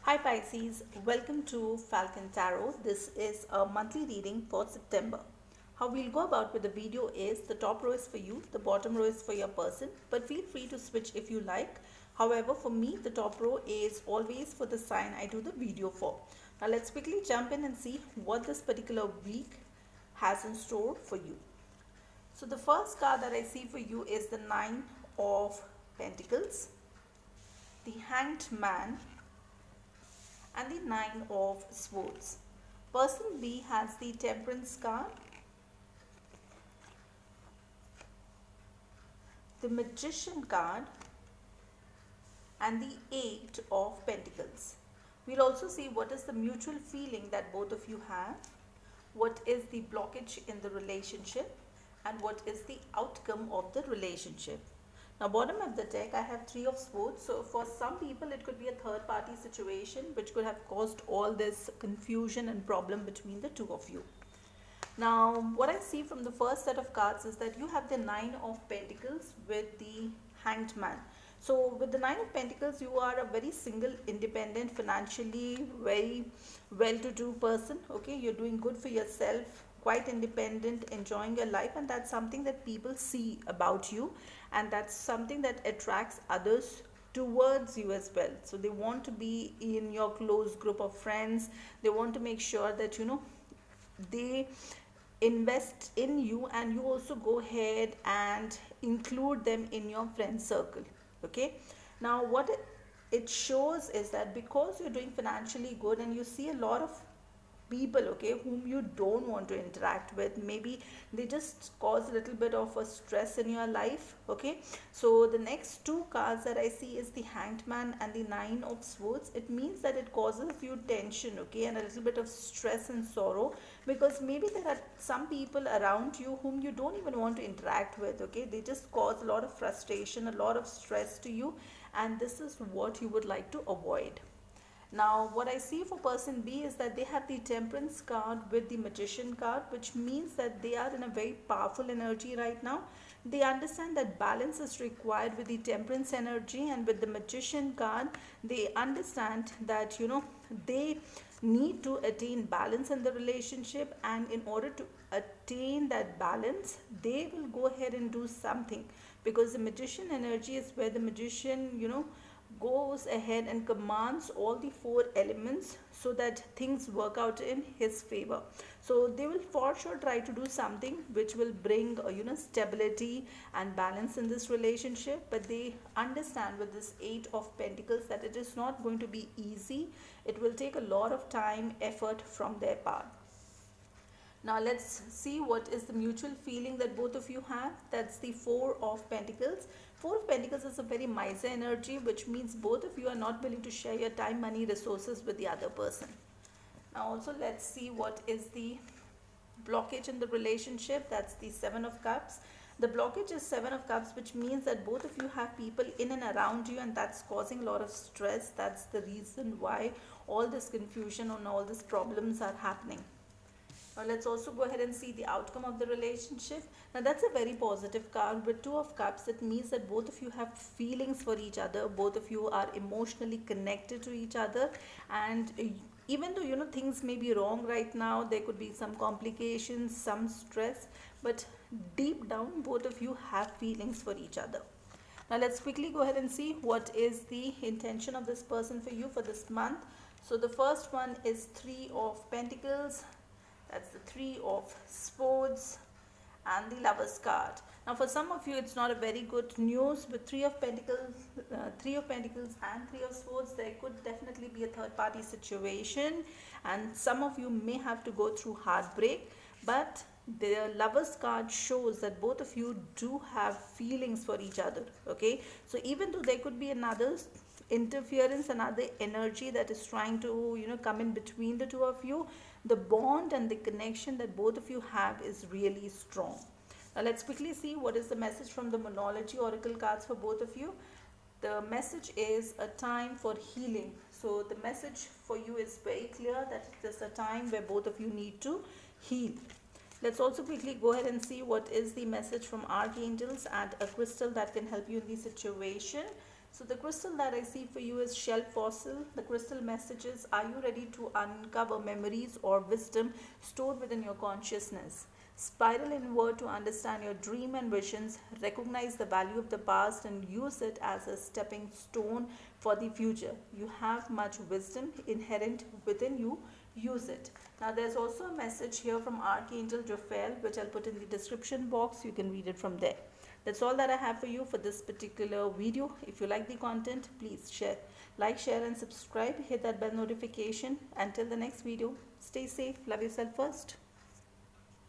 Hi Pisces, welcome to Falcon Tarot. This is a monthly reading for September. How we'll go about with the video is the top row is for you, the bottom row is for your person, but feel free to switch if you like. However, for me, the top row is always for the sign I do the video for. Now let's quickly jump in and see what this particular week has in store for you. So the first card that I see for you is the Nine of Pentacles, the Hanged Man, and the Nine of Swords. Person B has the Temperance card, the Magician card, and the Eight of Pentacles. We'll also see what is the mutual feeling that both of you have, what is the blockage in the relationship, and what is the outcome of the relationship. Now, bottom of the deck, I have Three of Swords. So, for some people, it could be a third party situation which could have caused all this confusion and problem between the two of you. Now, what I see from the first set of cards is that you have the Nine of Pentacles with the Hanged Man. So, with the Nine of Pentacles, you are a very single, independent, financially very well-to-do person. Okay, you're doing good for yourself, quite independent, enjoying your life, and that's something that people see about you, and that's something that attracts others towards you as well. So they want to be in your close group of friends. They want to make sure that they invest in you, and you also go ahead and include them in your friend circle. Okay, now what it shows is that because you're doing financially good and you see a lot of people, okay, whom you don't want to interact with, maybe they just cause a little bit of a stress in your life. Okay, so the next two cards that I see is the Hanged Man and the Nine of Swords. It means that it causes you tension, okay, and a little bit of stress and sorrow, because maybe there are some people around you whom you don't even want to interact with. Okay, they just cause a lot of frustration, a lot of stress to you, and this is what you would like to avoid. Now, what I see for person B is that they have the Temperance card with the Magician card, which means that they are in a very powerful energy right now. They understand that balance is required with the Temperance energy, and with the Magician card, they understand that they need to attain balance in the relationship, and in order to attain that balance, they will go ahead and do something, because the Magician energy is where the magician goes ahead and commands all the four elements so that things work out in his favor. So they will for sure try to do something which will bring stability and balance in this relationship, but they understand with this Eight of Pentacles that it is not going to be easy. It will take a lot of time, effort from their part. Now let's see what is the mutual feeling that both of you have. That's the Four of Pentacles. Four of Pentacles is a very miser energy, which means both of you are not willing to share your time, money, resources with the other person. Now also let's see what is the blockage in the relationship. That's the Seven of Cups. The blockage is Seven of Cups, which means that both of you have people in and around you, and that's causing a lot of stress. That's the reason why all this confusion and all these problems are happening. Now let's also go ahead and see the outcome of the relationship. Now that's a very positive card with Two of Cups. It means that both of you have feelings for each other. Both of you are emotionally connected to each other, and even though things may be wrong right now, there could be some complications, some stress, but deep down both of you have feelings for each other. Now let's quickly go ahead and see what is the intention of this person for you for this month. So the first one is Three of Pentacles. That's the Three of Swords and the Lover's card. Now for some of you it's not a very good news with Three of Pentacles and Three of Swords. There could definitely be a third party situation, and some of you may have to go through heartbreak, but the Lover's card shows that both of you do have feelings for each other. Okay, so even though there could be another interference, another energy that is trying to come in between the two of you, the bond and the connection that both of you have is really strong. Now let's quickly see what is the message from the Moonology Oracle cards for both of you. The message is a time for healing. So the message for you is very clear that it is a time where both of you need to heal. Let's also quickly go ahead and see what is the message from archangels and a crystal that can help you in the situation. So the crystal that I see for you is shell fossil. The crystal messages, are you ready to uncover memories or wisdom stored within your consciousness? Spiral inward to understand your dream and visions, recognize the value of the past and use it as a stepping stone for the future. You have much wisdom inherent within you, use it. Now there's also a message here from Archangel Raphael, which I'll put in the description box. You can read it from there. That's all that I have for you for this particular video. If you like the content, please like, share and subscribe. Hit that bell notification. Until the next video, stay safe, love yourself first.